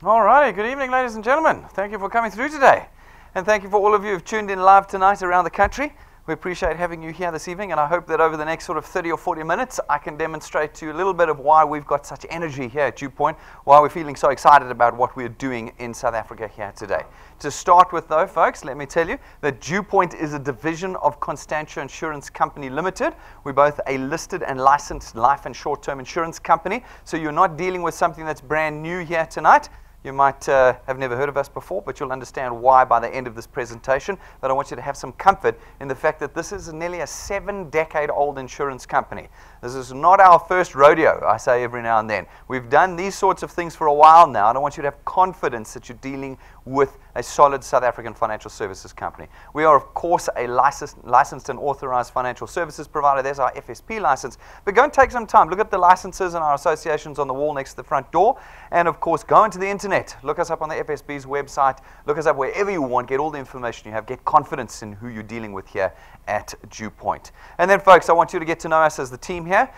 All right, good evening, ladies and gentlemen. Thank you for coming through today. And thank you for all of you who've tuned in live tonight around the country. We appreciate having you here this evening, and I hope that over the next sort of 30 or 40 minutes, I can demonstrate to you a little bit of why we've got such energy here at DuePoint, why we're feeling so excited about what we're doing in South Africa here today. To start with, though, folks, let me tell you that DuePoint is a division of Constantia Insurance Company Limited. We're both a listed and licensed life and short-term insurance company, so you're not dealing with something that's brand new here tonight. You might have never heard of us before, but you'll understand why by the end of this presentation. But I want you to have some comfort in the fact that this is nearly a 7-decade-old insurance company. This is not our first rodeo, I say every now and then. We've done these sorts of things for a while now, and I want you to have confidence that you're dealing with a solid South African financial services company. We are, of course, a licensed and authorized financial services provider. There's our FSP license. But go and take some time. Look at the licenses and our associations on the wall next to the front door. And, of course, go into the internet. Look us up on the FSB's website. Look us up wherever you want. Get all the information you have. Get confidence in who you're dealing with here at DuePoint. And then, folks, I want you to get to know us as the team here.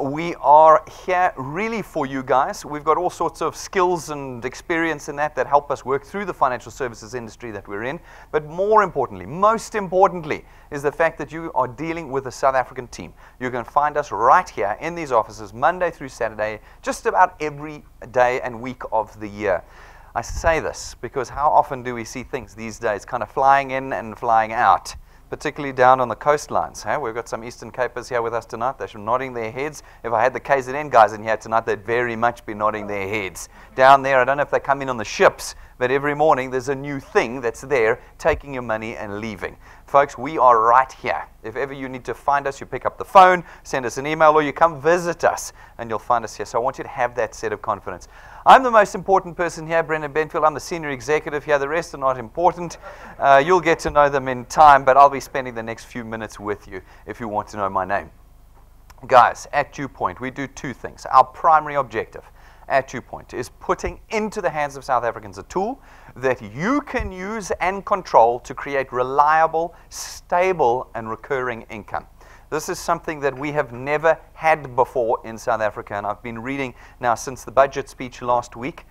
We are here really for you guys. We've got all sorts of skills and experience in that help us work through the financial services industry that we're in. But more importantly, most importantly, is the fact that you are dealing with a South African team. You can find us right here in these offices Monday through Saturday, just about every day and week of the year. I say this because how often do we see things these days kind of flying in and flying out? Particularly down on the coastlines. We've got some Eastern Capers here with us tonight. They're nodding their heads. If I had the KZN guys in here tonight, they'd very much be nodding their heads. Down there, I don't know if they come in on the ships, but every morning there's a new thing that's there, taking your money and leaving. Folks, we are right here. If ever you need to find us, you pick up the phone, send us an email, or you come visit us, and you'll find us here. So I want you to have that set of confidence. I'm the most important person here, Brendan Benfield. I'm the senior executive here. The rest are not important. You'll get to know them in time, but I'll be spending the next few minutes with you if you want to know my name. Guys, at DuePoint, we do two things. Our primary objective at DuePoint is putting into the hands of South Africans a tool that you can use and control to create reliable, stable, and recurring income. This is something that we have never had before in South Africa, and I've been reading now since the budget speech last week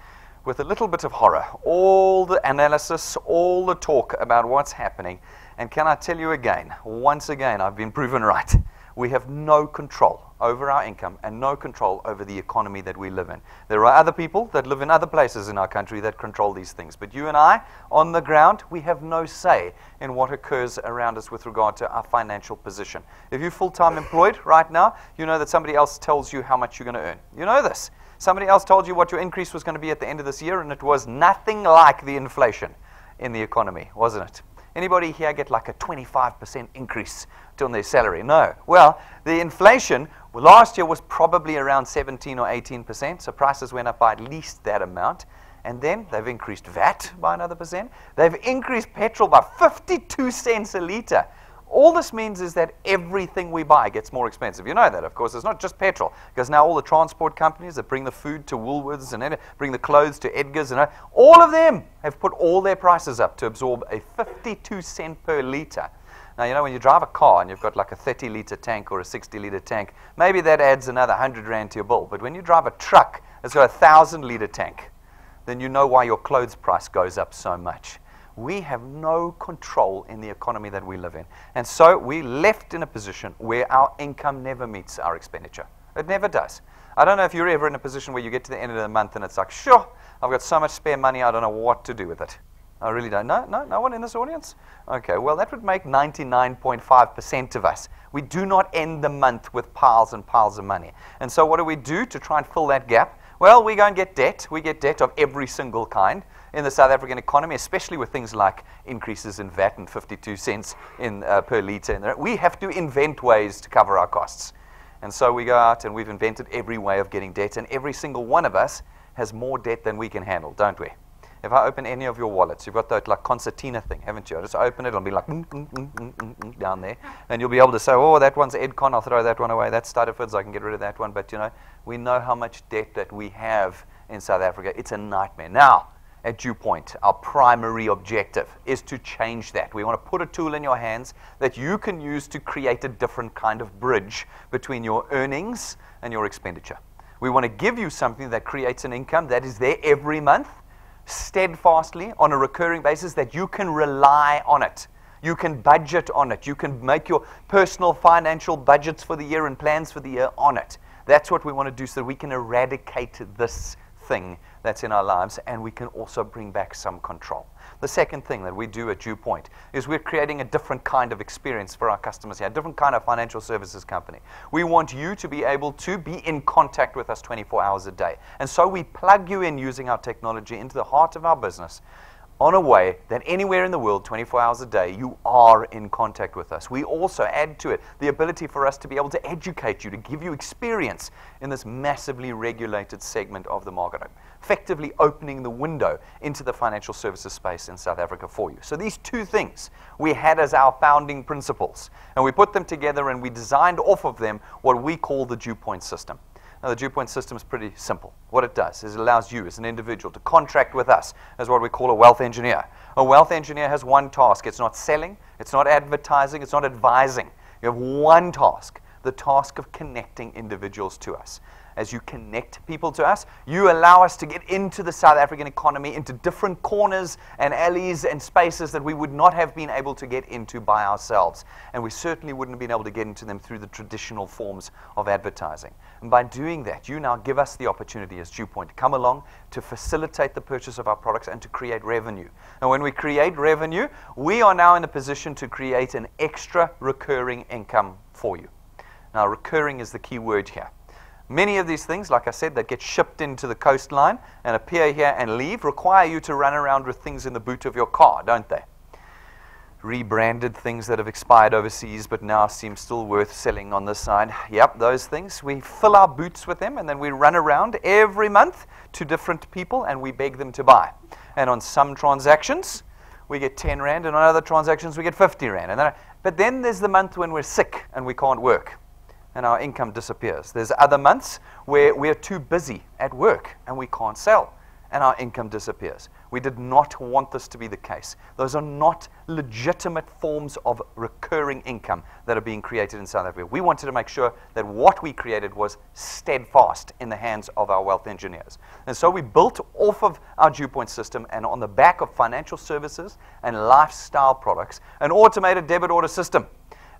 with a little bit of horror. All the analysis, all the talk about what's happening, and can I tell you again, once again, I've been proven right. We have no control over our income and no control over the economy that we live in. There are other people that live in other places in our country that control these things. But you and I, on the ground, we have no say in what occurs around us with regard to our financial position. If you're full-time employed right now, you know that somebody else tells you how much you're going to earn. You know this. Somebody else told you what your increase was going to be at the end of this year, and it was nothing like the inflation in the economy, wasn't it? Anybody here get like a 25% increase on their salary? No. Well, the inflation last year was probably around 17 or 18%, so prices went up by at least that amount. And then they've increased VAT by another percent. They've increased petrol by 52 cents a litre. All this means is that everything we buy gets more expensive. You know that, of course. It's not just petrol, because now all the transport companies that bring the food to Woolworths and bring the clothes to Edgar's, and all of them have put all their prices up to absorb a 52 cent per litre. Now, you know, when you drive a car and you've got like a 30-litre tank or a 60-litre tank, maybe that adds another 100 Rand to your bill. But when you drive a truck that's got a 1,000-litre tank, then you know why your clothes price goes up so much. We have no control in the economy that we live in. And so we're left in a position where our income never meets our expenditure. It never does. I don't know if you're ever in a position where you get to the end of the month and it's like, sure, I've got so much spare money, I don't know what to do with it. I really don't. No one in this audience? Okay, well, that would make 99.5% of us. We do not end the month with piles and piles of money. And so what do we do to try and fill that gap? Well, we go and get debt. We get debt of every single kind in the South African economy, especially with things like increases in VAT and 52 cents per litre. We have to invent ways to cover our costs. And so we go out and we've invented every way of getting debt, and every single one of us has more debt than we can handle, don't we? If I open any of your wallets, you've got that like concertina thing, haven't you? I just open it, it'll be like down there, and you'll be able to say, oh, that one's Edcon, I'll throw that one away. That's Studderford's, I can get rid of that one. But you know, we know how much debt that we have in South Africa. It's a nightmare. Now, at DuePoint, our primary objective is to change that. We want to put a tool in your hands that you can use to create a different kind of bridge between your earnings and your expenditure. We want to give you something that creates an income that is there every month, steadfastly, on a recurring basis, that you can rely on it. You can budget on it. You can make your personal financial budgets for the year and plans for the year on it. That's what we want to do so that we can eradicate this thing that's in our lives, and we can also bring back some control. The second thing that we do at DuePoint is we're creating a different kind of experience for our customers here, a different kind of financial services company. We want you to be able to be in contact with us 24 hours a day. And so we plug you in using our technology into the heart of our business on a way that anywhere in the world, 24 hours a day, you are in contact with us. We also add to it the ability for us to be able to educate you, to give you experience in this massively regulated segment of the market, effectively opening the window into the financial services space in South Africa for you. So these two things we had as our founding principles, and we put them together and we designed off of them what we call the DuePoint system. Now, the DuePoint system is pretty simple. What it does is it allows you as an individual to contract with us as what we call a wealth engineer. A wealth engineer has one task. It's not selling, it's not advertising, it's not advising. You have one task, the task of connecting individuals to us. As you connect people to us, you allow us to get into the South African economy, into different corners and alleys and spaces that we would not have been able to get into by ourselves. And we certainly wouldn't have been able to get into them through the traditional forms of advertising. And by doing that, you now give us the opportunity as DuePoint to come along to facilitate the purchase of our products and to create revenue. And when we create revenue, we are now in a position to create an extra recurring income for you. Now, recurring is the key word here. Many of these things, like I said, that get shipped into the coastline and appear here and leave, require you to run around with things in the boot of your car, don't they? Rebranded things that have expired overseas but now seem still worth selling on this side. Yep, those things. We fill our boots with them and then we run around every month to different people and we beg them to buy. And on some transactions, we get 10 Rand, and on other transactions, we get 50 Rand. But then there's the month when we're sick and we can't work, and our income disappears. There's other months where we're too busy at work and we can't sell, and our income disappears. We did not want this to be the case. Those are not legitimate forms of recurring income that are being created in South Africa. We wanted to make sure that what we created was steadfast in the hands of our wealth engineers. And so we built off of our DuePoint system and on the back of financial services and lifestyle products, an automated debit order system.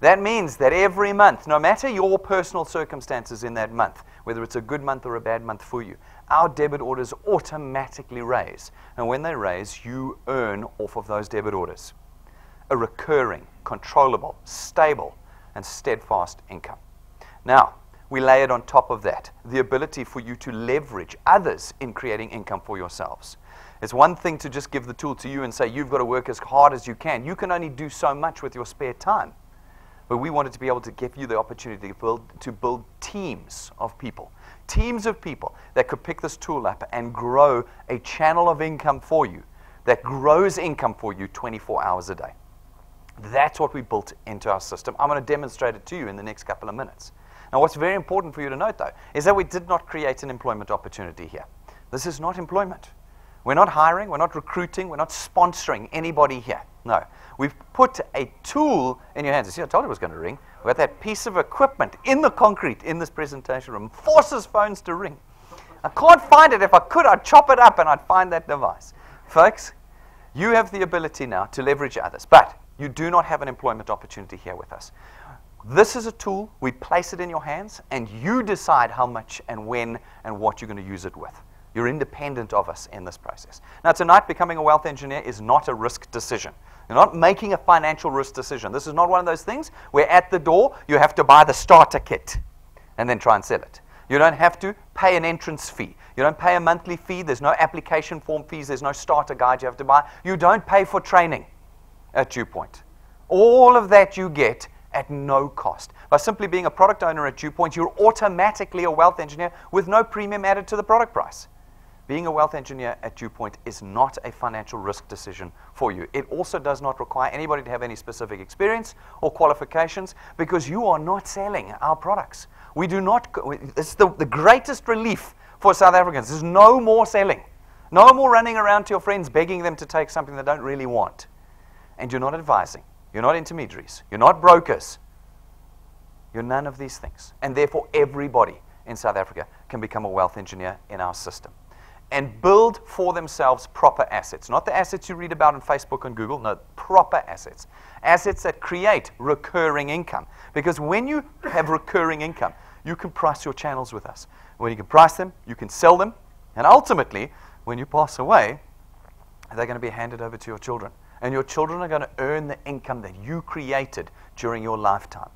That means that every month, no matter your personal circumstances in that month, whether it's a good month or a bad month for you, our debit orders automatically raise. And when they raise, you earn off of those debit orders a recurring, controllable, stable, and steadfast income. Now, we layered on top of that the ability for you to leverage others in creating income for yourselves. It's one thing to just give the tool to you and say, you've got to work as hard as you can. You can only do so much with your spare time. But we wanted to be able to give you the opportunity to build teams of people that could pick this tool up and grow a channel of income for you that grows income for you 24 hours a day. That's what we built into our system. I'm going to demonstrate it to you in the next couple of minutes. Now, what's very important for you to note, though, is that we did not create an employment opportunity here. This is not employment. We're not hiring, we're not recruiting, we're not sponsoring anybody here. No. We've put a tool in your hands. You see, I told you it was going to ring. We've got that piece of equipment in the concrete in this presentation room. Forces phones to ring. I can't find it. If I could, I'd chop it up and I'd find that device. Folks, you have the ability now to leverage others, but you do not have an employment opportunity here with us. This is a tool. We place it in your hands, and you decide how much and when and what you're going to use it with. You're independent of us in this process. Now, tonight, becoming a wealth engineer is not a risk decision. You're not making a financial risk decision. This is not one of those things where at the door you have to buy the starter kit and then try and sell it. You don't have to pay an entrance fee. You don't pay a monthly fee. There's no application form fees. There's no starter guide you have to buy. You don't pay for training at DuePoint. All of that you get at no cost. By simply being a product owner at DuePoint, you're automatically a wealth engineer with no premium added to the product price. Being a wealth engineer at DuePoint is not a financial risk decision for you. It also does not require anybody to have any specific experience or qualifications because you are not selling our products. We do not. It's the greatest relief for South Africans. There's no more selling. No more running around to your friends begging them to take something they don't really want. And you're not advising. You're not intermediaries. You're not brokers. You're none of these things. And therefore, everybody in South Africa can become a wealth engineer in our system and build for themselves proper assets. Not the assets you read about on Facebook and Google, no, proper assets. Assets that create recurring income. Because when you have recurring income, you can price your channels with us. When you can price them, you can sell them, and ultimately, when you pass away, they're going to be handed over to your children. And your children are going to earn the income that you created during your lifetime.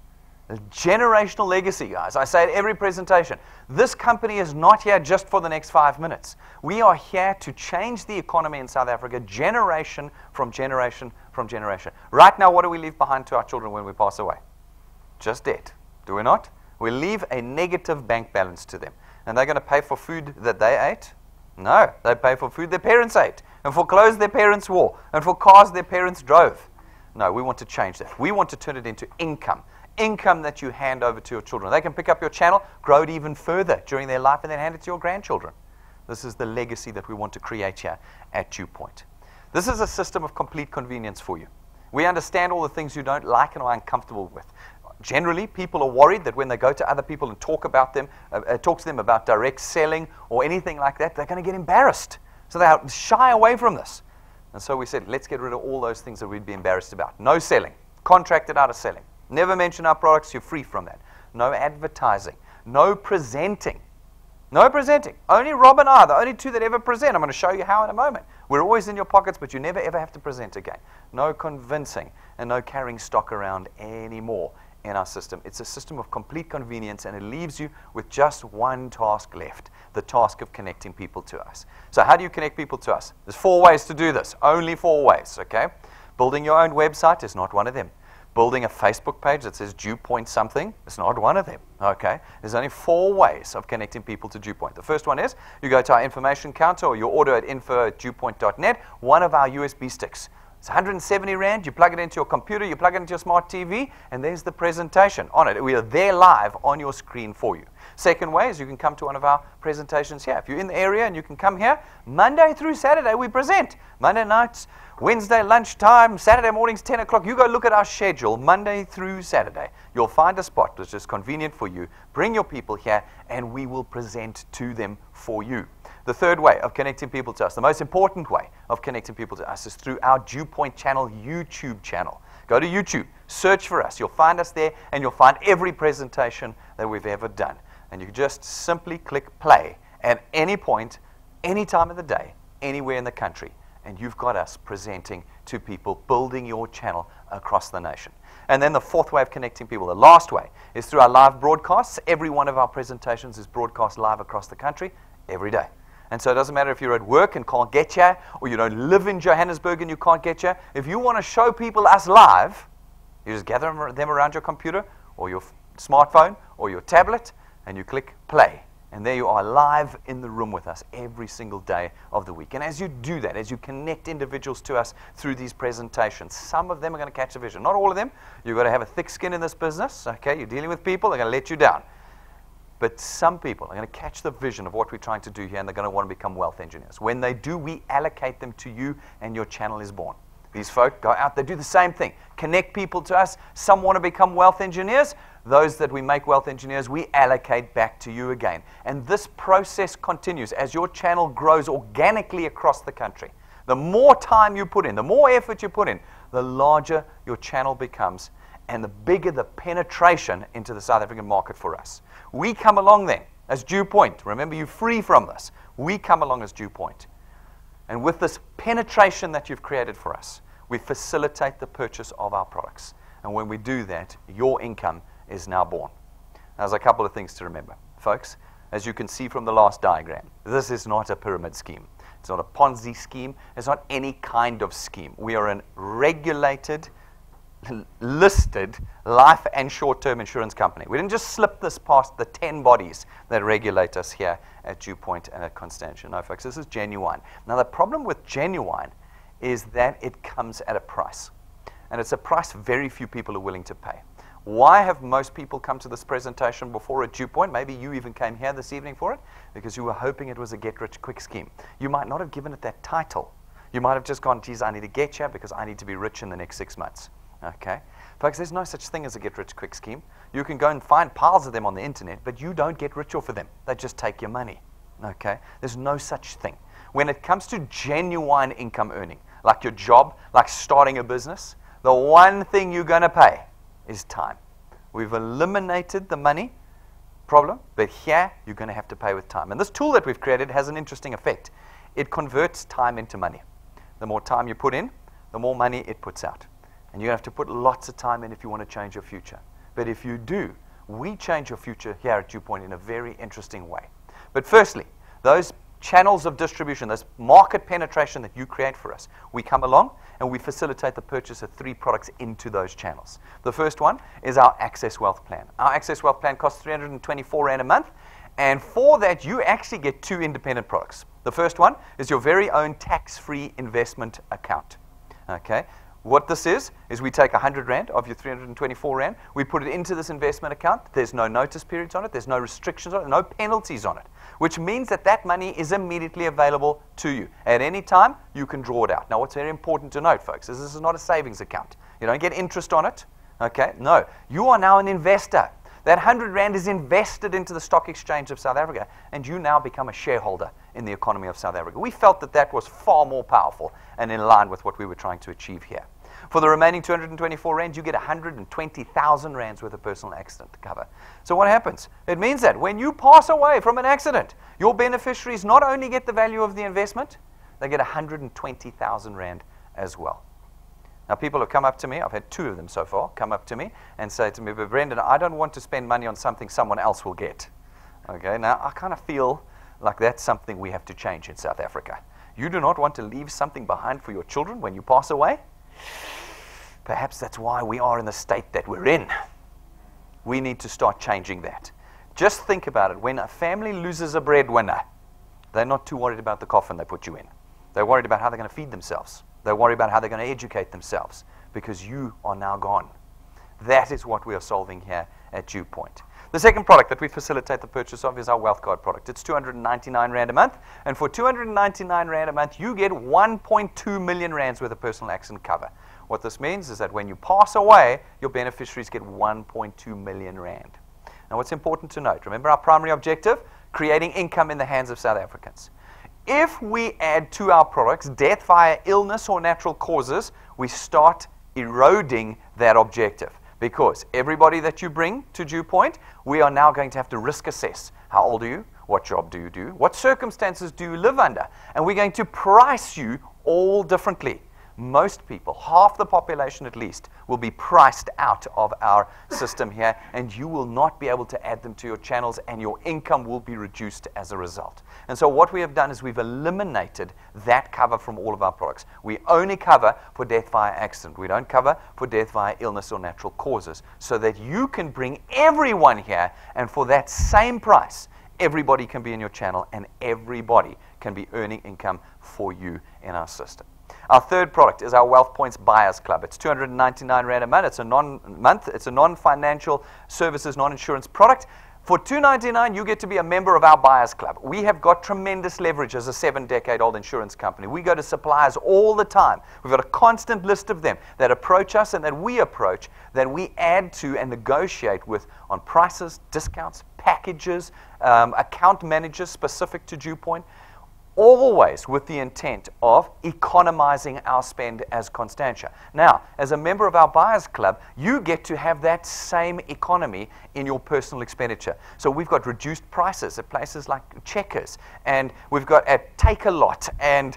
A generational legacy, guys. I say at every presentation, this company is not here just for the next 5 minutes. We are here to change the economy in South Africa generation from generation from generation. Right now, what do we leave behind to our children when we pass away? Just debt. Do we not? We leave a negative bank balance to them. And they're going to pay for food that they ate? No, they pay for food their parents ate, and for clothes their parents wore, and for cars their parents drove. No, we want to change that. We want to turn it into income. Income that you hand over to your children. They can pick up your channel, grow it even further during their life, and then hand it to your grandchildren. This is the legacy that we want to create here at DuePoint. This is a system of complete convenience for you. We understand all the things you don't like and are uncomfortable with. Generally, people are worried that when they go to other people and talk to them about direct selling or anything like that, they're going to get embarrassed. So they shy away from this. And so we said, let's get rid of all those things that we'd be embarrassed about. No selling. Contracted out of selling. Never mention our products. You're free from that. No advertising. No presenting. No presenting. Only Rob and I are the only two that ever present. I'm going to show you how in a moment. We're always in your pockets, but you never ever have to present again. No convincing and no carrying stock around anymore in our system. It's a system of complete convenience, and it leaves you with just one task left, the task of connecting people to us. So how do you connect people to us? There's 4 ways to do this. Only 4 ways, okay? Building your own website is not one of them. Building a Facebook page that says DuePoint something is not one of them, okay? There's only 4 ways of connecting people to DuePoint. The first one is you go to our information counter or your order at info@duepoint.net, one of our USB sticks. It's 170 Rand. You plug it into your computer, you plug it into your smart TV, and there's the presentation on it. We are there live on your screen for you. Second way is you can come to one of our presentations here. If you're in the area and you can come here, Monday through Saturday we present. Monday nights, Wednesday lunchtime, Saturday mornings 10 o'clock. You go look at our schedule, Monday through Saturday. You'll find a spot that's just convenient for you. Bring your people here, and we will present to them for you. The third way of connecting people to us, the most important way of connecting people to us, is through our DuePoint channel, YouTube channel. Go to YouTube, search for us. You'll find us there, and you'll find every presentation that we've ever done. And you just simply click play at any point, any time of the day, anywhere in the country. And you've got us presenting to people, building your channel across the nation. And then the fourth way of connecting people, the last way, is through our live broadcasts. Every one of our presentations is broadcast live across the country every day. And so it doesn't matter if you're at work and can't get here, or you don't live in Johannesburg and you can't get here. If you want to show people us live, you just gather them around your computer or your smartphone or your tablet, and you click play. And there you are, live in the room with us every single day of the week. And as you do that, as you connect individuals to us through these presentations, some of them are going to catch the vision. Not all of them. You've got to have a thick skin in this business. Okay, you're dealing with people, they're going to let you down. But some people are going to catch the vision of what we're trying to do here, and they're going to want to become wealth engineers. When they do, we allocate them to you, and your channel is born. These folk go out, they do the same thing. Connect people to us. Some want to become wealth engineers. Those that we make wealth engineers, we allocate back to you again. And this process continues as your channel grows organically across the country. The more time you put in, the more effort you put in, the larger your channel becomes, and the bigger the penetration into the South African market for us. We come along then as DuePoint. Remember, you're free from this. We come along as DuePoint. And with this penetration that you've created for us, we facilitate the purchase of our products. And when we do that, your income is now born. Now, there's a couple of things to remember. Folks, as you can see from the last diagram, this is not a pyramid scheme. It's not a Ponzi scheme. It's not any kind of scheme. We are a regulated, listed life and short-term insurance company. We didn't just slip this past the 10 bodies that regulate us here at DuePoint and at Constantia. No, folks, this is genuine. Now, the problem with genuine is that it comes at a price. And it's a price very few people are willing to pay. Why have most people come to this presentation before at DuePoint? Maybe you even came here this evening for it because you were hoping it was a get-rich-quick scheme. You might not have given it that title. You might have just gone, geez, I need to get here because I need to be rich in the next 6 months. Okay? Folks, there's no such thing as a get-rich-quick scheme. You can go and find piles of them on the internet, but you don't get rich off of them. They just take your money. Okay? There's no such thing. When it comes to genuine income earning, like your job, like starting a business, the one thing you're going to pay is time. We've eliminated the money problem, but here you're going to have to pay with time. And this tool that we've created has an interesting effect. It converts time into money. The more time you put in, the more money it puts out. And you have to put lots of time in if you want to change your future. But if you do, we change your future here at DuePoint in a very interesting way. But firstly, those channels of distribution, those market penetration that you create for us, we come along and we facilitate the purchase of 3 products into those channels. The first one is our Access Wealth Plan. Our Access Wealth Plan costs 324 Rand a month, and for that you actually get 2 independent products. The first one is your very own tax-free investment account. Okay? What this is we take 100 Rand of your 324 Rand, we put it into this investment account. There's no notice periods on it, there's no restrictions on it, no penalties on it, which means that that money is immediately available to you. At any time, you can draw it out. Now, what's very important to note, folks, is this is not a savings account. You don't get interest on it. Okay? No. You are now an investor. That 100 Rand is invested into the stock exchange of South Africa, and you now become a shareholder in the economy of South Africa. We felt that that was far more powerful and in line with what we were trying to achieve here. For the remaining 224 Rand, you get 120,000 Rands worth of personal accident cover. So what happens? It means that when you pass away from an accident, your beneficiaries not only get the value of the investment, they get 120,000 Rand as well. Now, people have come up to me, I've had 2 of them so far, come up to me and say to me, but Brendan, I don't want to spend money on something someone else will get. Okay, now I kind of feel like that's something we have to change in South Africa. You do not want to leave something behind for your children when you pass away? Perhaps that's why we are in the state that we're in. We need to start changing that. Just think about it. When a family loses a breadwinner, they're not too worried about the coffin they put you in. They're worried about how they're going to feed themselves. They're worried about how they're going to educate themselves because you are now gone. That is what we are solving here at DuePoint. The second product that we facilitate the purchase of is our Wealth Card product. It's 299 Rand a month, and for 299 Rand a month, you get 1.2 million Rands worth of personal accident cover. What this means is that when you pass away, your beneficiaries get 1.2 million Rand. Now, what's important to note, remember our primary objective? Creating income in the hands of South Africans. If we add to our products death via illness or natural causes, we start eroding that objective. Because everybody that you bring to DuePoint, we are now going to have to risk assess. How old are you? What job do you do? What circumstances do you live under? And we're going to price you all differently. Most people, half the population at least, will be priced out of our system here, and you will not be able to add them to your channels, and your income will be reduced as a result. And so what we have done is we've eliminated that cover from all of our products. We only cover for death via accident. We don't cover for death via illness or natural causes, so that you can bring everyone here, and for that same price, everybody can be in your channel, and everybody can be earning income for you in our system. Our third product is our Wealth Points Buyers Club. It's 299 Rand a month. It's a non-financial services, non-insurance product. For $299, you get to be a member of our Buyers Club. We have got tremendous leverage as a 7-decade-old insurance company. We go to suppliers all the time. We've got a constant list of them that approach us and that we approach, that we add to and negotiate with on prices, discounts, packages, account managers specific to DuePoint, always with the intent of economizing our spend as Constantia. Now, as a member of our Buyers Club, you get to have that same economy in your personal expenditure. So we've got reduced prices at places like Checkers, and we've got at Take-A-Lot, and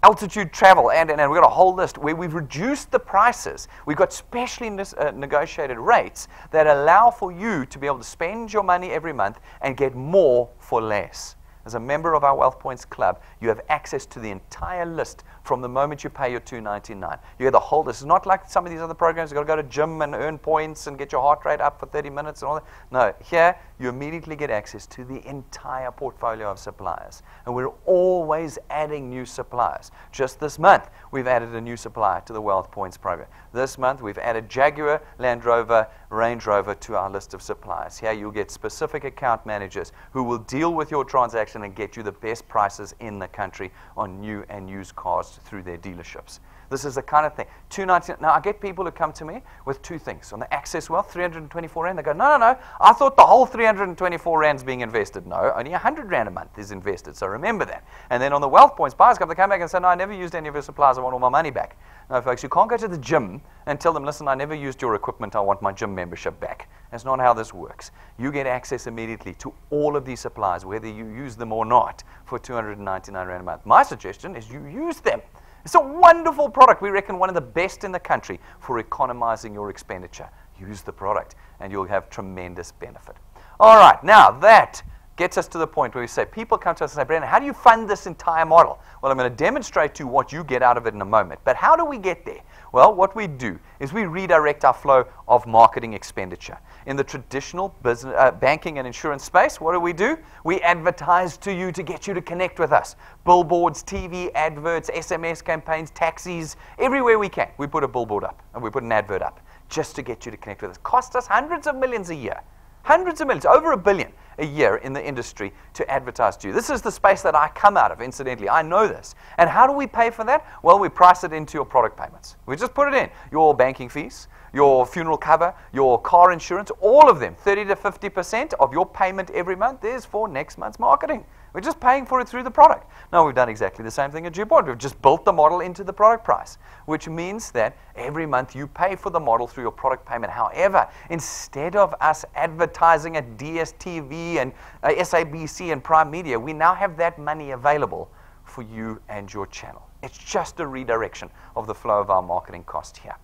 Altitude Travel, and we've got a whole list where we've reduced the prices. We've got specially negotiated rates that allow for you to be able to spend your money every month and get more for less. As a member of our Wealth Points Club, you have access to the entire list from the moment you pay your $299. You have the whole list. It's not like some of these other programs. You've got to go to gym and earn points and get your heart rate up for 30 minutes and all that. No, here you immediately get access to the entire portfolio of suppliers. And we're always adding new suppliers. Just this month, we've added a new supplier to the Wealth Points program. This month, we've added Jaguar, Land Rover, Range Rover to our list of suppliers. Here you'll get specific account managers who will deal with your transaction and get you the best prices in the country on new and used cars through their dealerships. This is the kind of thing. $2.99. Now, I get people who come to me with two things. On the Access Wealth, 324 Rand, they go, no, I thought the whole 324 Rand's being invested. No, only 100 Rand a month is invested, so remember that. And then on the Wealth Points Buyers Club, they come back and say, no, I never used any of your supplies, I want all my money back. No, folks, you can't go to the gym and tell them, listen, I never used your equipment, I want my gym membership back. That's not how this works. You get access immediately to all of these supplies, whether you use them or not, for 299 Rand a month. My suggestion is you use them. It's a wonderful product. We reckon one of the best in the country for economizing your expenditure. Use the product and you'll have tremendous benefit. All right, now that gets us to the point where we say, people come to us and say, Brandon, how do you fund this entire model? Well, I'm going to demonstrate to you what you get out of it in a moment. But how do we get there? Well, what we do is we redirect our flow of marketing expenditure. In the traditional business, banking and insurance space, what do? We advertise to you to get you to connect with us. Billboards, TV, adverts, SMS campaigns, taxis, everywhere we can. We put a billboard up and we put an advert up just to get you to connect with us. Cost us hundreds of millions a year. Hundreds of millions, over $1 billion a year in the industry to advertise to you. This is the space that I come out of, incidentally. I know this. And how do we pay for that? Well, we price it into your product payments. We just put it in. Your banking fees, your funeral cover, your car insurance, all of them, 30 to 50% of your payment every month is for next month's marketing. We're just paying for it through the product. Now, we've done exactly the same thing at DuePoint. We've just built the model into the product price, which means that every month you pay for the model through your product payment. However, instead of us advertising at DSTV and SABC and Prime Media, we now have that money available for you and your channel. It's just a redirection of the flow of our marketing cost here.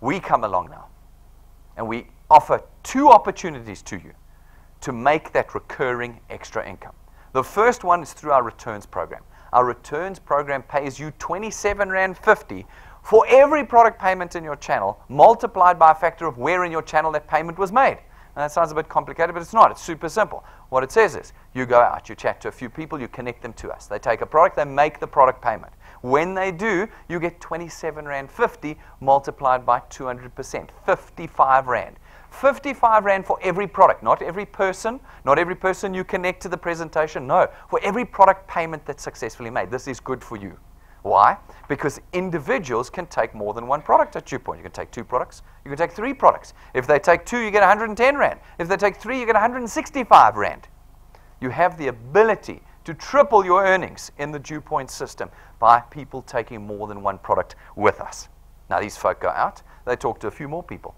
We come along now, and we offer two opportunities to you to make that recurring extra income. The first one is through our returns program. Our returns program pays you 27.50 Rand for every product payment in your channel, multiplied by a factor of where in your channel that payment was made. Now, that sounds a bit complicated, but it's not. It's super simple. What it says is, you go out, you chat to a few people, you connect them to us. They take a product, they make the product payment. When they do, you get 27.50 Rand multiplied by 200%, 55 Rand. 55 Rand for every product, not every person you connect to the presentation, no, for every product payment that's successfully made. This is good for you. Why? Because individuals can take more than one product at DuePoint. You can take 2 products, you can take 3 products. If they take 2, you get 110 Rand. If they take 3, you get 165 Rand. You have the ability to triple your earnings in the DuePoint system by people taking more than one product with us. Now, these folk go out, they talk to a few more people.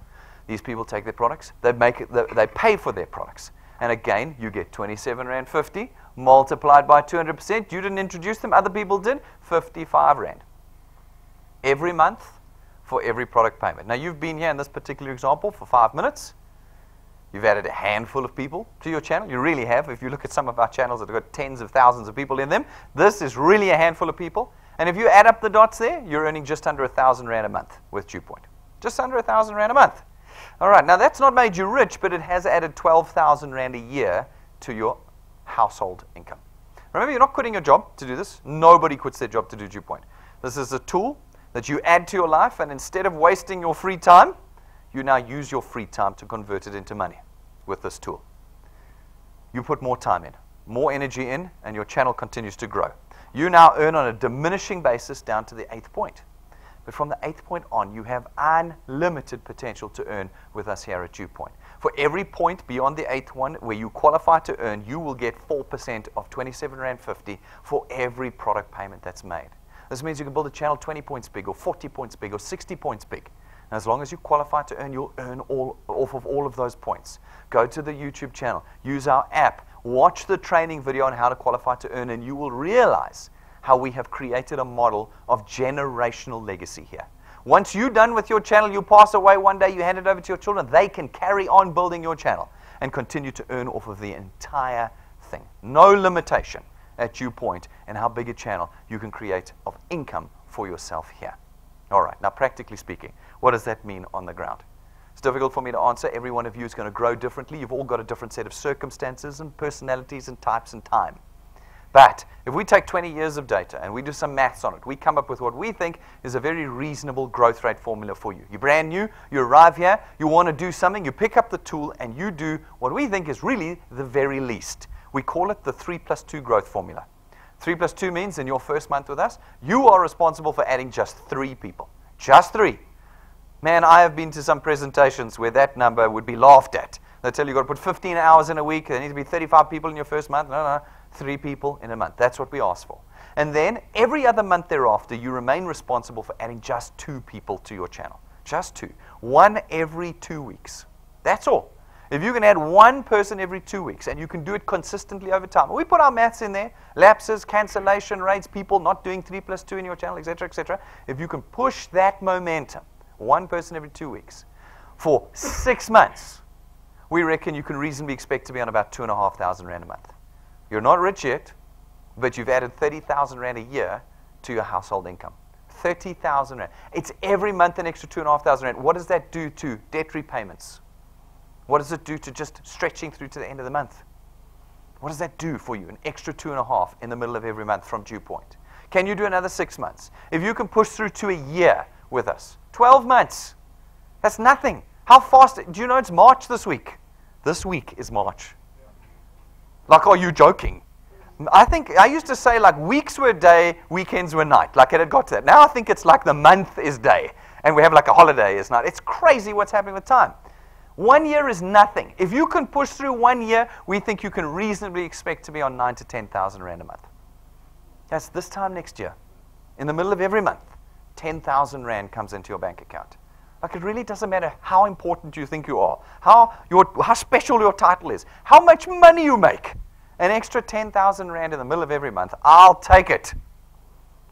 These people take their products, they pay for their products. And again, you get 27.50 Rand multiplied by 200%. You didn't introduce them, other people did, 55 Rand. Every month for every product payment. Now, you've been here in this particular example for 5 minutes. You've added a handful of people to your channel. You really have. If you look at some of our channels that have got tens of thousands of people in them, this is really a handful of people. And if you add up the dots there, you're earning just under 1,000 Rand a month with DuePoint. Just under 1,000 Rand a month. All right, now that's not made you rich, but it has added 12,000 Rand a year to your household income. Remember, you're not quitting your job to do this. Nobody quits their job to do DuePoint. This is a tool that you add to your life, and instead of wasting your free time, you now use your free time to convert it into money with this tool. You put more time in, more energy in, and your channel continues to grow. You now earn on a diminishing basis down to the 8th point. But from the 8th point on, you have unlimited potential to earn with us here at DuePoint. For every point beyond the 8th one where you qualify to earn, you will get 4% of 27.50 Rand for every product payment that's made. This means you can build a channel 20 points big, or 40 points big, or 60 points big. And as long as you qualify to earn, you'll earn off of all of those points. Go to the YouTube channel, use our app, watch the training video on how to qualify to earn, and you will realize how we have created a model of generational legacy here. Once you're done with your channel, you pass away one day, you hand it over to your children, they can carry on building your channel and continue to earn off of the entire thing. No limitation at DuePoint and how big a channel you can create of income for yourself here. All right, now practically speaking, what does that mean on the ground? It's difficult for me to answer. Every one of you is going to grow differently. You've all got a different set of circumstances and personalities and types and time. But if we take 20 years of data and we do some maths on it, we come up with what we think is a very reasonable growth rate formula for you. You're brand new, you arrive here, you want to do something, you pick up the tool and you do what we think is really the very least. We call it the 3+2 growth formula. 3 plus 2 means in your first month with us, you are responsible for adding just 3 people. Just 3. Man, I have been to some presentations where that number would be laughed at. They tell you you've got to put 15 hours in a week. There need to be 35 people in your first month. No, 3 people in a month. That's what we ask for. And then every other month thereafter, you remain responsible for adding just 2 people to your channel. Just 2. 1 every 2 weeks. That's all. If you can add 1 person every 2 weeks, and you can do it consistently over time. We put our maths in there, lapses, cancellation rates, people not doing 3 plus 2 in your channel, etc., etc. If you can push that momentum, 1 person every 2 weeks, for 6 months, we reckon you can reasonably expect to be on about 2,500 Rand a month. You're not rich yet, but you've added 30,000 Rand a year to your household income. 30,000 Rand. It's every month an extra 2,500 Rand. What does that do to debt repayments? What does it do to just stretching through to the end of the month? What does that do for you? An extra 2.5 in the middle of every month from DuePoint. Can you do another 6 months? If you can push through to a year with us, 12 months, that's nothing. How fast? Do you know it's March this week? This week is March. Like, are you joking? I think I used to say like weeks were day, weekends were night. Like it had got to that. Now I think it's like the month is day, and we have like a holiday is night. It's crazy what's happening with time. 1 year is nothing. If you can push through 1 year, we think you can reasonably expect to be on 9,000 to 10,000 Rand a month. That's this time next year. In the middle of every month, 10,000 Rand comes into your bank account. Like it really doesn't matter how important you think you are, how special your title is, how much money you make. An extra 10,000 Rand in the middle of every month, I'll take it.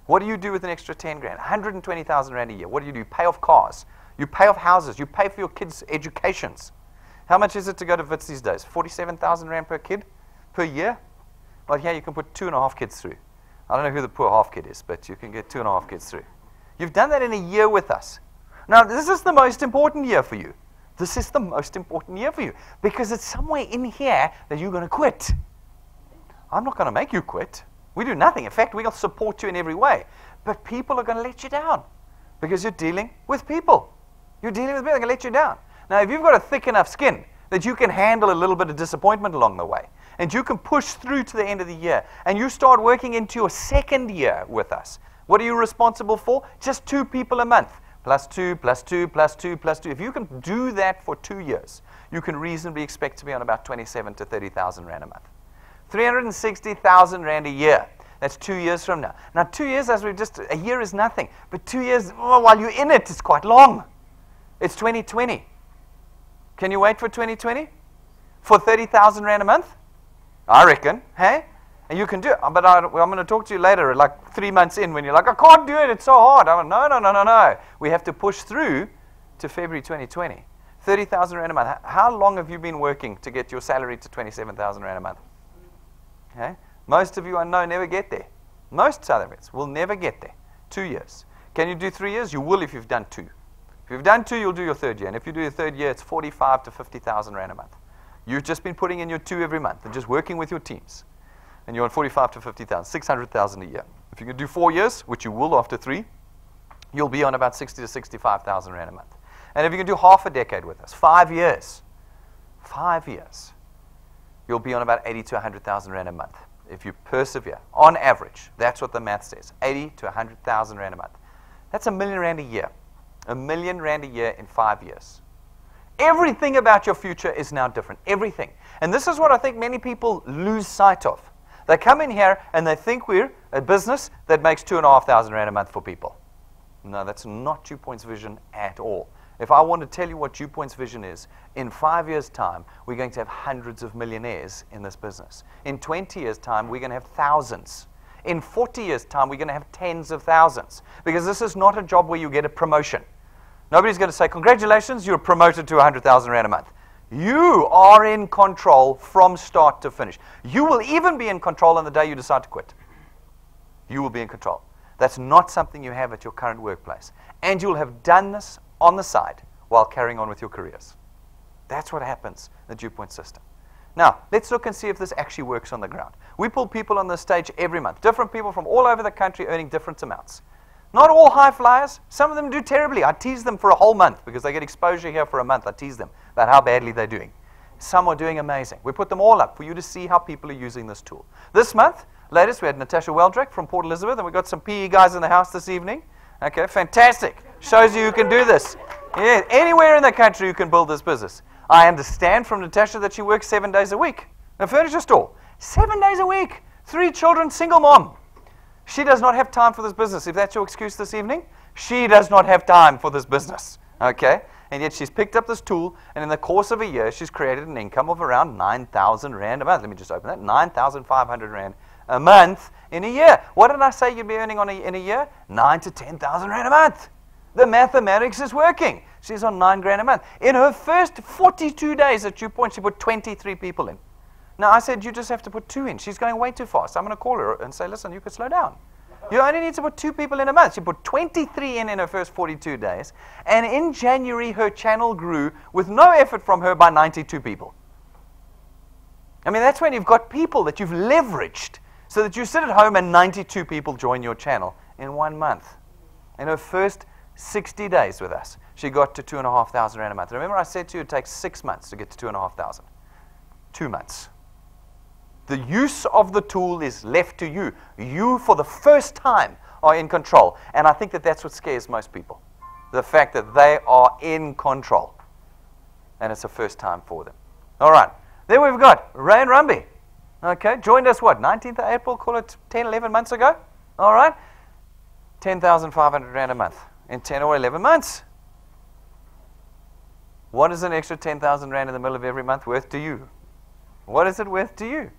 What do you do with an extra 10 grand? 120,000 Rand a year. What do? You pay off cars. You pay off houses. You pay for your kids' educations. How much is it to go to Wits these days? 47,000 Rand per kid per year? Well, yeah, you can put 2.5 kids through. I don't know who the poor half kid is, but you can get 2.5 kids through. You've done that in a year with us. Now, this is the most important year for you. This is the most important year for you because it's somewhere in here that you're going to quit. I'm not going to make you quit. We do nothing. In fact, we'll support you in every way. But people are going to let you down because you're dealing with people. You're dealing with people. They're going to let you down. Now, if you've got a thick enough skin that you can handle a little bit of disappointment along the way, and you can push through to the end of the year, and you start working into your second year with us, what are you responsible for? Just 2 people a month. Plus 2, plus 2, plus 2, plus 2. If you can do that for 2 years, you can reasonably expect to be on about 27,000 to 30,000 Rand a month. 360,000 Rand a year. That's 2 years from now. Now, 2 years, a year is nothing. But 2 years, while you're in it, it's quite long. It's 2020. Can you wait for 2020? For 30,000 Rand a month? I reckon, hey? And you can do it. But I'm going to talk to you later, like 3 months in, when you're like, I can't do it, it's so hard. I'm like, no. We have to push through to February 2020. 30,000 Rand a month. How long have you been working to get your salary to 27,000 Rand a month? Okay? Most of you I know never get there. Most South Africans will never get there. 2 years. Can you do 3 years? You will if you've done 2. If you've done 2, you'll do your third year. And if you do your third year, it's 45,000 to 50,000 Rand a month. You've just been putting in your 2 every month and just working with your teams. And you're on 45,000 to 50,000, 600,000 a year. If you can do 4 years, which you will after 3, you'll be on about 60,000 to 65,000 Rand a month. And if you can do half a decade with us, 5 years, you'll be on about 80,000 to 100,000 Rand a month. If you persevere, on average, that's what the math says, 80,000 to 100,000 Rand a month. That's R1 million a year. R1 million a year in 5 years. Everything about your future is now different. Everything. And this is what I think many people lose sight of. They come in here and they think we're a business that makes 2,500 Rand a month for people. No, that's not DuePoint's vision at all. If I want to tell you what DuePoint's vision is, in 5 years' time, we're going to have hundreds of millionaires in this business. In 20 years' time, we're going to have thousands. In 40 years' time, we're going to have tens of thousands. Because this is not a job where you get a promotion. Nobody's going to say, congratulations, you're promoted to 100,000 Rand a month. You are in control from start to finish. You will even be in control on the day you decide to quit. You will be in control. That's not something you have at your current workplace. And you'll have done this on the side while carrying on with your careers. That's what happens in the DuePoint system. Now, let's look and see if this actually works on the ground. We pull people on the stage every month, different people from all over the country earning different amounts. Not all high flyers. Some of them do terribly. I tease them for a whole month because they get exposure here for a month. I tease them about how badly they're doing. Some are doing amazing. We put them all up for you to see how people are using this tool. This month, Latest, we had Natasha Weldrick from Port Elizabeth, and we got some PE guys in the house this evening. Okay, fantastic. Shows you who can do this. Yeah, anywhere in the country you can build this business. I understand from Natasha that she works 7 days a week in a furniture store. 7 days a week. 3 children, single mom. She does not have time for this business. If that's your excuse this evening, she does not have time for this business. Okay? And yet she's picked up this tool, and in the course of a year, she's created an income of around 9,000 Rand a month. Let me just open that. 9,500 Rand a month in a year. What did I say you'd be earning in a year? 9 to 10,000 Rand a month. The mathematics is working. She's on 9 grand a month. In her first 42 days at DuePoint, she put 23 people in. Now, I said, you just have to put 2 in. She's going way too fast. I'm going to call her and say, listen, you could slow down. You only need to put 2 people in a month. She put 23 in her first 42 days. And in January, her channel grew with no effort from her by 92 people. I mean, that's when you've got people that you've leveraged so that you sit at home and 92 people join your channel in 1 month. In her first 60 days with us, she got to 2,500 Rand a month. Remember, I said to you it takes 6 months to get to 2,500. 2 months. The use of the tool is left to you. You, for the first time, are in control. And I think that that's what scares most people. The fact that they are in control. And it's the first time for them. All right. Then we've got Ray and Rumby. Okay. Joined us, what, 19th of April? Call it 10, 11 months ago. All right. 10,500 Rand a month in 10 or 11 months. What is an extra 10,000 Rand in the middle of every month worth to you? What is it worth to you?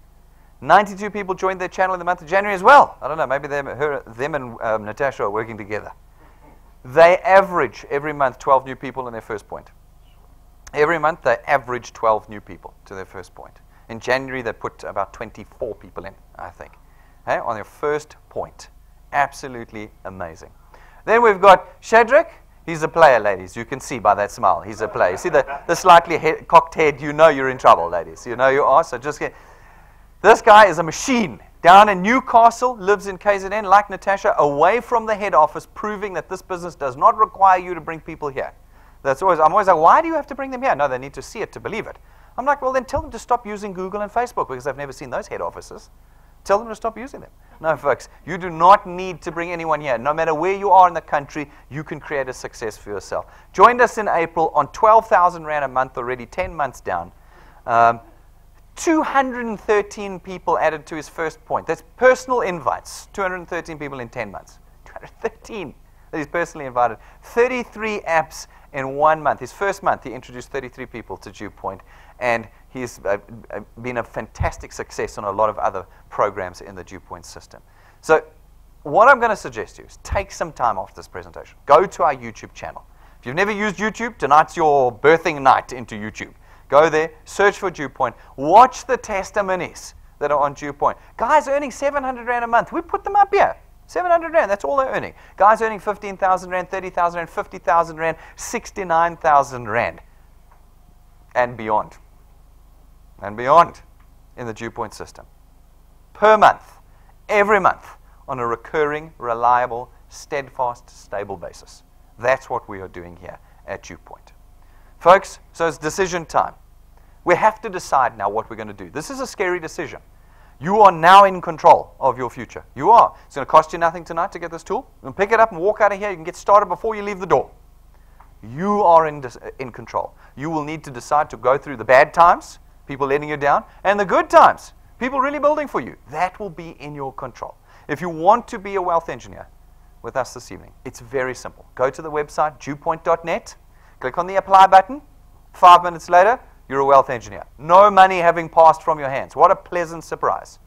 92 people joined their channel in the month of January as well. I don't know, maybe them and Natasha are working together. They average every month 12 new people in their first point. Every month they average 12 new people to their first point. In January they put about 24 people in, I think, on their first point. Absolutely amazing. Then we've got Shadrach. He's a player, ladies. You can see by that smile. He's a player. You see the slightly cocked head, you know you're in trouble, ladies. You know you are, so just get... This guy is a machine. Down in Newcastle, lives in KZN, like Natasha, away from the head office, proving that this business does not require you to bring people here. I'm always like, why do you have to bring them here? No, they need to see it to believe it. I'm like, well, then tell them to stop using Google and Facebook, because I've never seen those head offices. Tell them to stop using them. No, folks, you do not need to bring anyone here. No matter where you are in the country, you can create a success for yourself. Joined us in April on 12,000 Rand a month already, 10 months down. 213 people added to his first point. That's personal invites. 213 people in 10 months. 213 that he's personally invited. 33 apps in 1 month. His first month, he introduced 33 people to DuePoint. And he's been a fantastic success on a lot of other programs in the DuePoint system. So what I'm going to suggest to you is take some time after this presentation. Go to our YouTube channel. If you've never used YouTube, tonight's your birthing night into YouTube. Go there, search for DuePoint, watch the testimonies that are on DuePoint. Guys earning 700 Rand a month, we put them up here. 700 Rand, that's all they're earning. Guys earning 15,000 Rand, 30,000 Rand, 50,000 Rand, 69,000 Rand, and beyond. And beyond in the DuePoint system. Per month, every month, on a recurring, reliable, steadfast, stable basis. That's what we are doing here at DuePoint. Folks, so it's decision time. We have to decide now what we're going to do. This is a scary decision. You are now in control of your future. You are. It's going to cost you nothing tonight to get this tool. You can pick it up and walk out of here. You can get started before you leave the door. You are in control. You will need to decide to go through the bad times, people letting you down, and the good times, people really building for you. That will be in your control. If you want to be a wealth engineer with us this evening, it's very simple. Go to the website, DuePoint.net. Click on the apply button. 5 minutes later, you're a wealth engineer. No money having passed from your hands. What a pleasant surprise.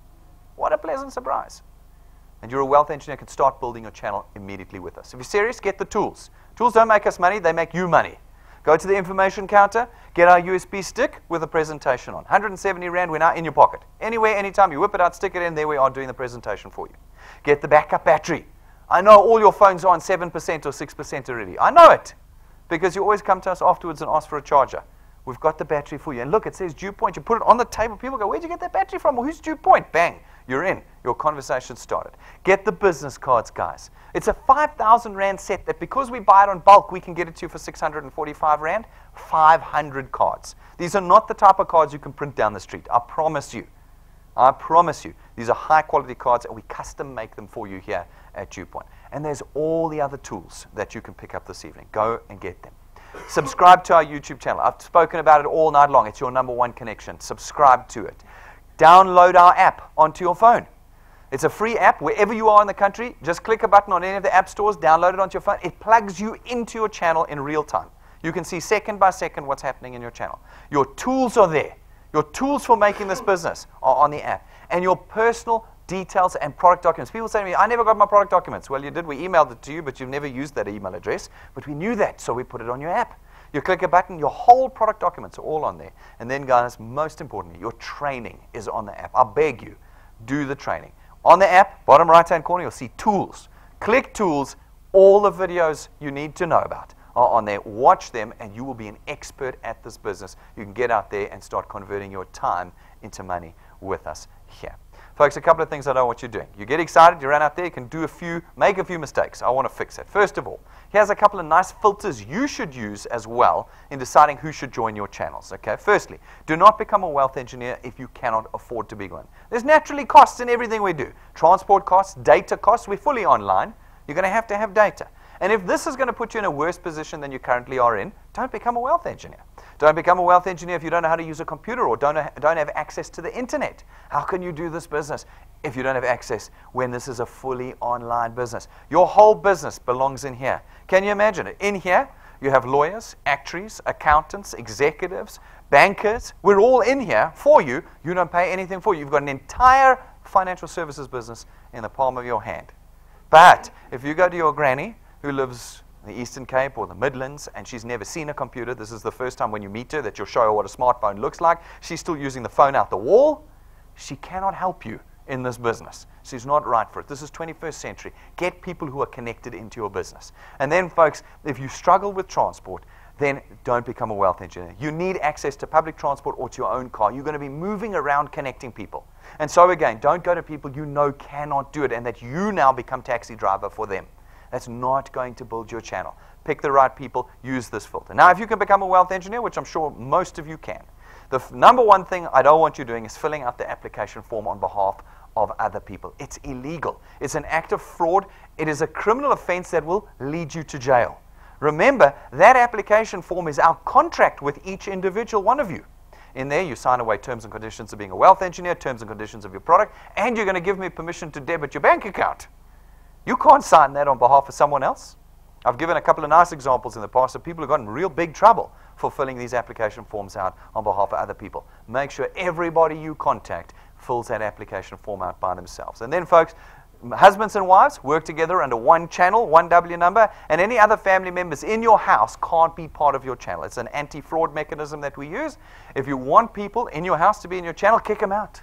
What a pleasant surprise. And you're a wealth engineer, can start building your channel immediately with us. If you're serious, get the tools. Tools don't make us money, they make you money. Go to the information counter, get our USB stick with a presentation on. 170 Rand, we're now in your pocket. Anywhere, anytime, you whip it out, stick it in, there we are doing the presentation for you. Get the backup battery. I know all your phones are on 7% or 6% already. I know it. Because you always come to us afterwards and ask for a charger. We've got the battery for you. And look, it says DuePoint. You put it on the table. People go, where'd you get that battery from? Well, who's DuePoint? Bang. You're in. Your conversation started. Get the business cards, guys. It's a 5,000 Rand set that because we buy it on bulk, we can get it to you for 645 Rand. 500 cards. These are not the type of cards you can print down the street. I promise you. I promise you, these are high-quality cards, and we custom make them for you here at DuePoint. And there's all the other tools that you can pick up this evening. Go and get them. Subscribe to our YouTube channel. I've spoken about it all night long. It's your #1 connection. Subscribe to it. Download our app onto your phone. It's a free app. Wherever you are in the country, just click a button on any of the app stores, download it onto your phone. It plugs you into your channel in real time. You can see second by second what's happening in your channel. Your tools are there. Your tools for making this business are on the app. And your personal details and product documents. People say to me, I never got my product documents. Well, you did. We emailed it to you, but you've never used that email address. But we knew that, so we put it on your app. You click a button, your whole product documents are all on there. And then, guys, most importantly, your training is on the app. I beg you, do the training. On the app, bottom right-hand corner, you'll see tools. Click tools. All the videos you need to know about are on there. Watch them, and you will be an expert at this business. You can get out there and start converting your time into money with us here. Folks, a couple of things I know what you're doing. You get excited, you run out there, you can make a few mistakes. I want to fix it. First of all, here's a couple of nice filters you should use as well in deciding who should join your channels. Okay. Firstly, do not become a wealth engineer if you cannot afford to be one. There's naturally costs in everything we do. Transport costs, data costs. We're fully online. You're going to have data. And if this is going to put you in a worse position than you currently are in, don't become a wealth engineer. Don't become a wealth engineer if you don't know how to use a computer or don't have access to the internet. How can you do this business if you don't have access when this is a fully online business? Your whole business belongs in here. Can you imagine it? In here, you have lawyers, actuaries, accountants, executives, bankers. We're all in here for you. You don't pay anything for you. You've got an entire financial services business in the palm of your hand. But if you go to your granny who lives in the Eastern Cape or the Midlands, and she's never seen a computer, this is the first time when you meet her that you'll show her what a smartphone looks like, she's still using the phone out the wall, she cannot help you in this business. She's not right for it. This is 21st century. Get people who are connected into your business. And then, folks, if you struggle with transport, then don't become a wealth engineer. You need access to public transport or to your own car. You're going to be moving around connecting people. And so, again, don't go to people you know cannot do it and that you now become taxi driver for them. That's not going to build your channel. Pick the right people. Use this filter. Now, if you can become a wealth engineer, which I'm sure most of you can, the #1 thing I don't want you doing is filling out the application form on behalf of other people. It's illegal. It's an act of fraud. It is a criminal offense that will lead you to jail. Remember, that application form is our contract with each individual one of you. In there, you sign away terms and conditions of being a wealth engineer, terms and conditions of your product, and you're going to give me permission to debit your bank account. You can't sign that on behalf of someone else. I've given a couple of nice examples in the past of people who got in real big trouble for filling these application forms out on behalf of other people. Make sure everybody you contact fills that application form out by themselves. And then, folks, husbands and wives work together under one channel, one W number, and any other family members in your house can't be part of your channel. It's an anti-fraud mechanism that we use. If you want people in your house to be in your channel, kick them out.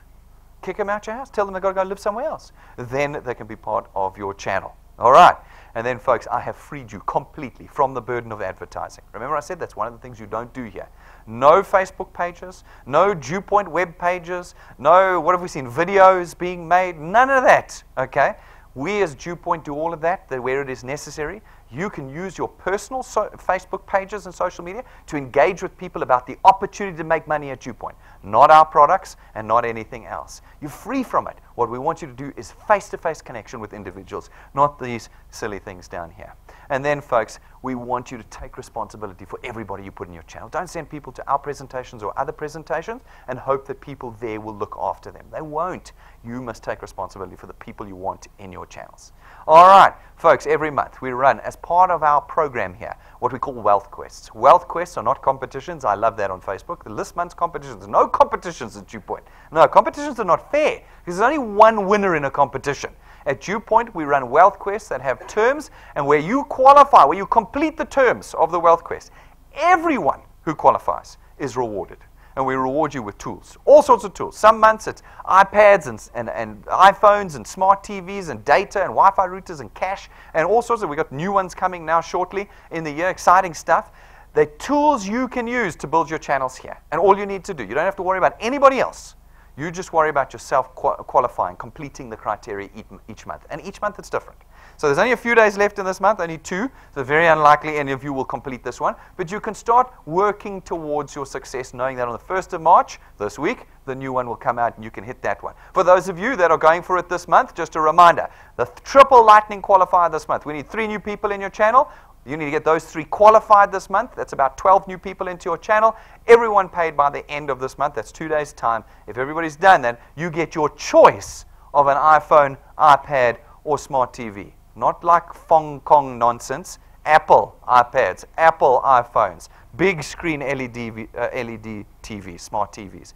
Kick them out your house. Tell them they've got to go live somewhere else. Then they can be part of your channel. All right. And then, folks, I have freed you completely from the burden of advertising. Remember I said that's one of the things you don't do here. No Facebook pages, no DuePoint web pages, no, what have we seen, videos being made, none of that, okay? We as DuePoint do all of that where it is necessary. You can use your personal Facebook pages and social media to engage with people about the opportunity to make money at DuePoint, not our products and not anything else. You're free from it. What we want you to do is face-to-face connection with individuals, not these silly things down here. And then, folks, we want you to take responsibility for everybody you put in your channel. Don't send people to our presentations or other presentations and hope that people there will look after them. They won't. You must take responsibility for the people you want in your channels. All right, folks, every month we run, as part of our program here, what we call Wealth Quests. Wealth Quests are not competitions. I love that on Facebook. This month's competitions. No competitions at DuePoint. No, competitions are not fair because there's only one winner in a competition. At DuePoint, we run Wealth Quests that have terms, and where you qualify, where you complete the terms of the Wealth Quest, everyone who qualifies is rewarded. And we reward you with tools, all sorts of tools. Some months it's iPads and iPhones and smart TVs and data and Wi-Fi routers and cash and all sorts of, we've got new ones coming now shortly in the year, exciting stuff. They're tools you can use to build your channels here. And all you need to do, you don't have to worry about anybody else. You just worry about yourself qualifying, completing the criteria each month. And each month it's different. So there's only a few days left in this month, only 2. So very unlikely any of you will complete this one. But you can start working towards your success, knowing that on the 1st of March, this week, the new one will come out and you can hit that one. For those of you that are going for it this month, just a reminder, the triple lightning qualifier this month. We need 3 new people in your channel. You need to get those 3 qualified this month. That's about 12 new people into your channel. Everyone paid by the end of this month. That's 2 days' time. If everybody's done that, you get your choice of an iPhone, iPad, or smart TV. Not like Fong Kong nonsense. Apple iPads, Apple iPhones, big screen LED TVs, smart TVs.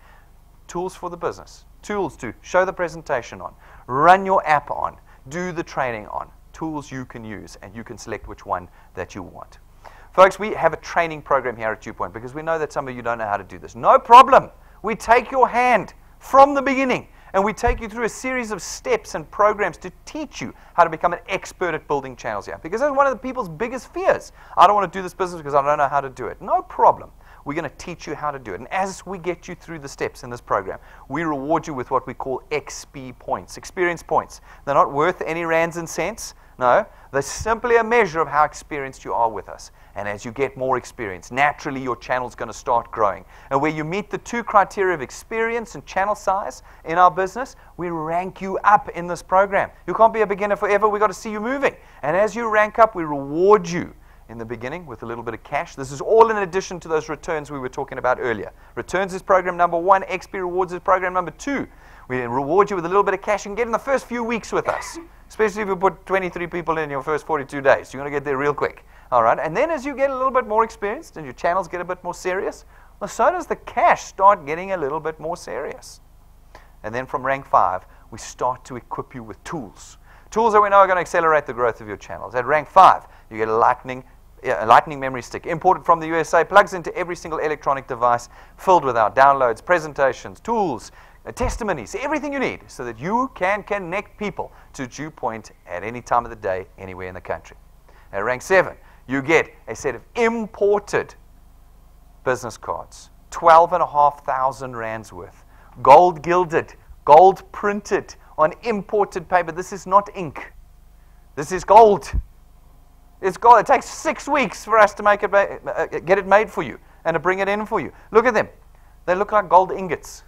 Tools for the business. Tools to show the presentation on, run your app on, do the training on. Tools you can use, and you can select which one that you want. Folks, we have a training program here at DuePoint because we know that some of you don't know how to do this. No problem. We take your hand from the beginning, and we take you through a series of steps and programs to teach you how to become an expert at building channels here. Because that's one of the people's biggest fears. I don't want to do this business because I don't know how to do it. No problem. We're going to teach you how to do it. And as we get you through the steps in this program, we reward you with what we call XP points, experience points. They're not worth any rands and cents. No, they're simply a measure of how experienced you are with us. And as you get more experience, naturally your channel's going to start growing. And where you meet the 2 criteria of experience and channel size in our business, we rank you up in this program. You can't be a beginner forever. We've got to see you moving. And as you rank up, we reward you in the beginning with a little bit of cash. This is all in addition to those returns we were talking about earlier. Returns is program number 1. XP Rewards is program number 2. We reward you with a little bit of cash you can get in the first few weeks with us, especially if you put 23 people in your first 42 days. You're going to get there real quick. All right? And then as you get a little bit more experienced and your channels get a bit more serious, well, so does the cash start getting a little bit more serious. And then from rank 5, we start to equip you with tools. Tools that we know are going to accelerate the growth of your channels. At rank 5, you get a lightning memory stick, imported from the USA, plugs into every single electronic device, filled with our downloads, presentations, tools, testimonies, everything you need so that you can connect people to DuePoint at any time of the day, anywhere in the country. At rank 7, you get a set of imported business cards, 12,500 rands worth, gold gilded, gold printed on imported paper. This is not ink. This is gold. It's gold. It takes 6 weeks for us to make it, get it made for you and to bring it in for you. Look at them. They look like gold ingots.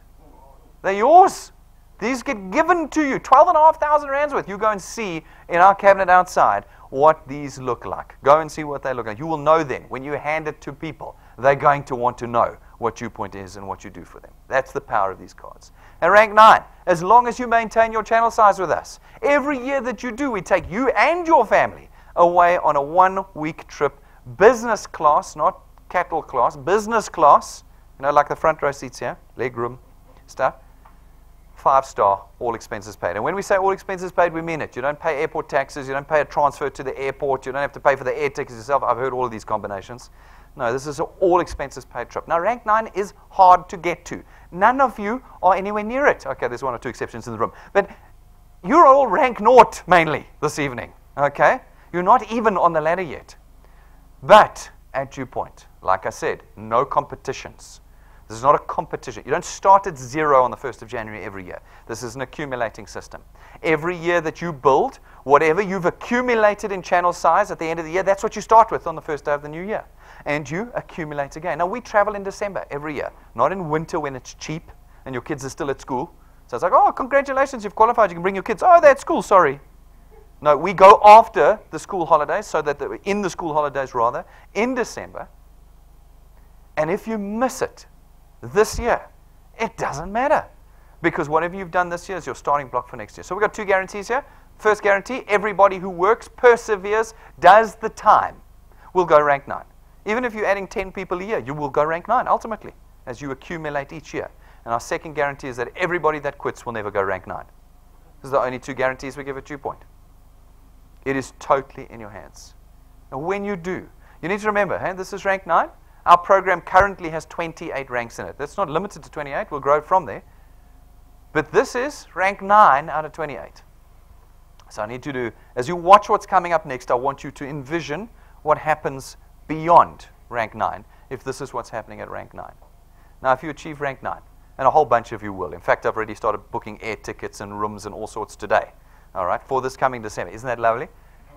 They're yours. These get given to you. 12,500 rands worth. You go and see in our cabinet outside what these look like. Go and see what they look like. You will know then. When you hand it to people, they're going to want to know what DuePoint is and what you do for them. That's the power of these cards. And rank 9, as long as you maintain your channel size with us, every year that you do, we take you and your family away on a 1-week trip, business class, not cattle class, business class, you know, like the front row seats here, leg room stuff. 5-star, all expenses paid. And when we say all expenses paid, we mean it. You don't pay airport taxes. You don't pay a transfer to the airport. You don't have to pay for the air tickets yourself. I've heard all of these combinations. No, this is an all expenses paid trip. Now, rank 9 is hard to get to. None of you are anywhere near it. Okay, there's 1 or 2 exceptions in the room. But you're all rank 0 mainly this evening. Okay? You're not even on the ladder yet. But at DuePoint, like I said, no competitions. This is not a competition. You don't start at 0 on the 1st of January every year. This is an accumulating system. Every year that you build, whatever you've accumulated in channel size at the end of the year, that's what you start with on the first day of the new year. And you accumulate again. Now, we travel in December every year, not in winter when it's cheap and your kids are still at school. So it's like, oh, congratulations, you've qualified. You can bring your kids. Oh, they're at school, sorry. No, we go after the school holidays, so that in the school holidays, rather, in December. And if you miss it, this year, it doesn't matter, because whatever you've done this year is your starting block for next year. So we've got 2 guarantees here. First guarantee, everybody who works, perseveres, does the time, will go rank 9. Even if you're adding 10 people a year, you will go rank 9 ultimately as you accumulate each year. And our second guarantee is that everybody that quits will never go rank 9. This is the only 2 guarantees we give at DuePoint. It is totally in your hands. And when you do, you need to remember, hey, this is rank 9. Our program currently has 28 ranks in it. That's not limited to 28. We'll grow from there. But this is rank 9 out of 28. So I need you to, as you watch what's coming up next, I want you to envision what happens beyond rank 9 if this is what's happening at rank 9. Now, if you achieve rank 9, and a whole bunch of you will. In fact, I've already started booking air tickets and rooms and all sorts today, all right, for this coming December. Isn't that lovely?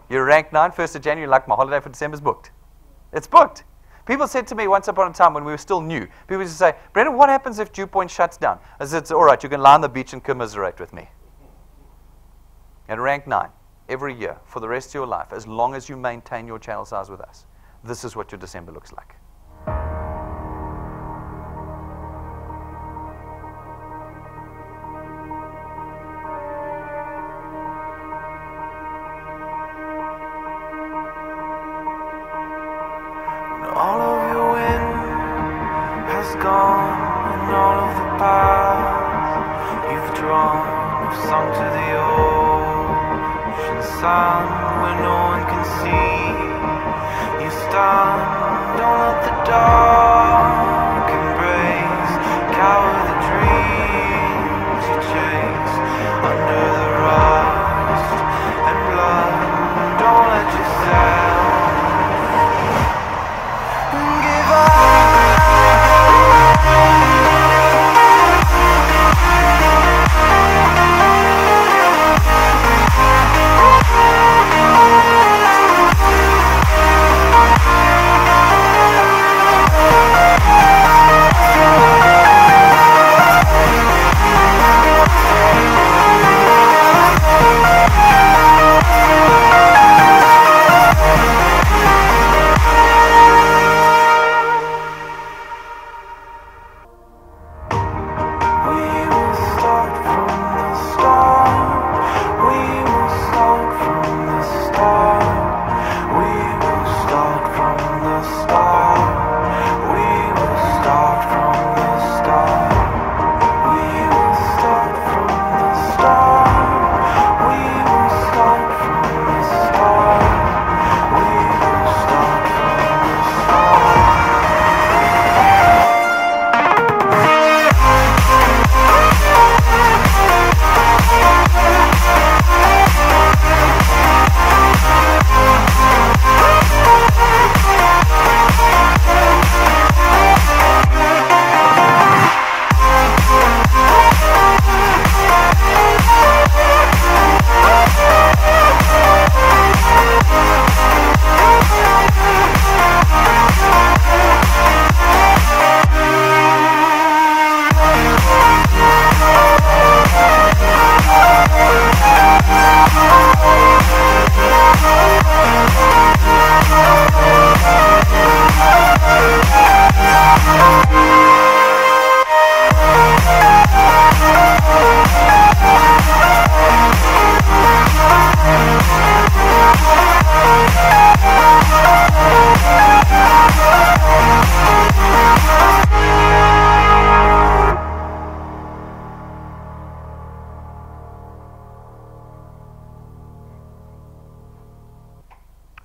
You're rank 9, 1st of January, like my holiday for December is booked. It's booked. People said to me once upon a time when we were still new, people used to say, Brendan, what happens if DuePoint shuts down? I said, all right, you can lie on the beach and commiserate with me. At rank 9, every year, for the rest of your life, as long as you maintain your channel size with us, this is what your December looks like. All of your wind has gone, and all of the paths you've drawn have sunk to the ocean sun where no one can see. You stand, don't let the dark embrace, cower the dreams you chase under the rust and blood. Don't let yourself give up.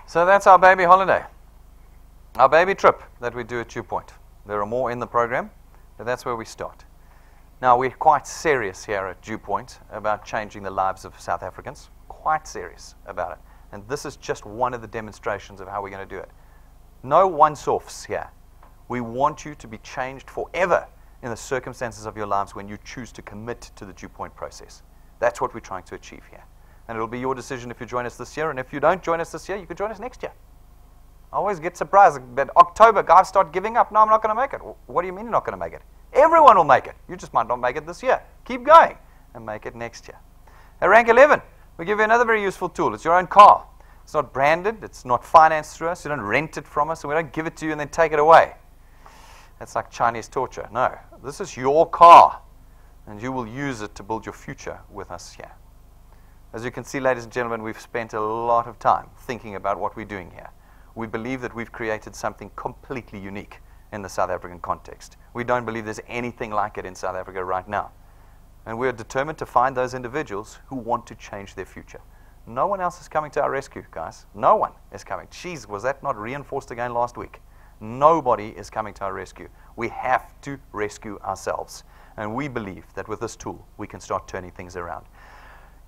So that's our baby holiday, our baby trip that we do at DuePoint. There are more in the program, but that's where we start. Now, we're quite serious here at DuePoint about changing the lives of South Africans, quite serious about it. And this is just one of the demonstrations of how we're going to do it. No once-offs here. We want you to be changed forever in the circumstances of your lives when you choose to commit to the DuePoint process. That's what we're trying to achieve here. And it'll be your decision if you join us this year. And if you don't join us this year, you can join us next year. I always get surprised that October, guys start giving up. No, I'm not going to make it. What do you mean you're not going to make it? Everyone will make it. You just might not make it this year. Keep going and make it next year. At rank 11, we give you another very useful tool. It's your own car. It's not branded. It's not financed through us. You don't rent it from us, and we don't give it to you and then take it away. That's like Chinese torture. No, this is your car, and you will use it to build your future with us here. As you can see, ladies and gentlemen, we've spent a lot of time thinking about what we're doing here. We believe that we've created something completely unique in the South African context. We don't believe there's anything like it in South Africa right now. And we're determined to find those individuals who want to change their future. No one else is coming to our rescue, guys. No one is coming. Jeez, was that not reinforced again last week? Nobody is coming to our rescue. We have to rescue ourselves. And we believe that with this tool, we can start turning things around.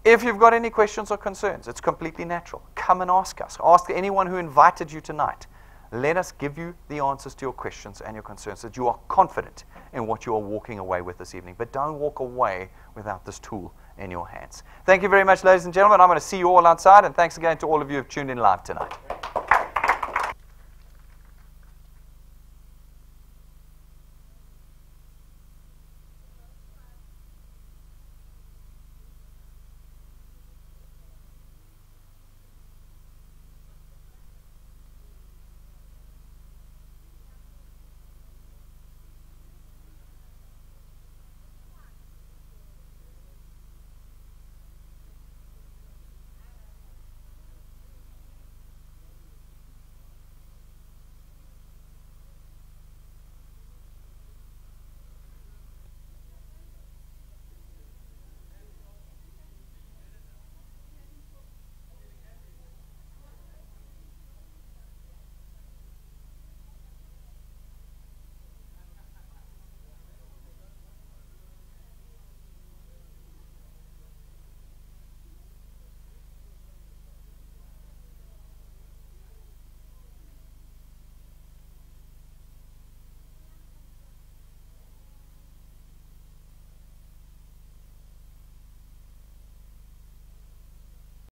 If you've got any questions or concerns, it's completely natural. Come and ask us. Ask anyone who invited you tonight. Let us give you the answers to your questions and your concerns so that you are confident in what you are walking away with this evening. But don't walk away without this tool in your hands. Thank you very much, ladies and gentlemen. I'm going to see you all outside, and thanks again to all of you who have tuned in live tonight.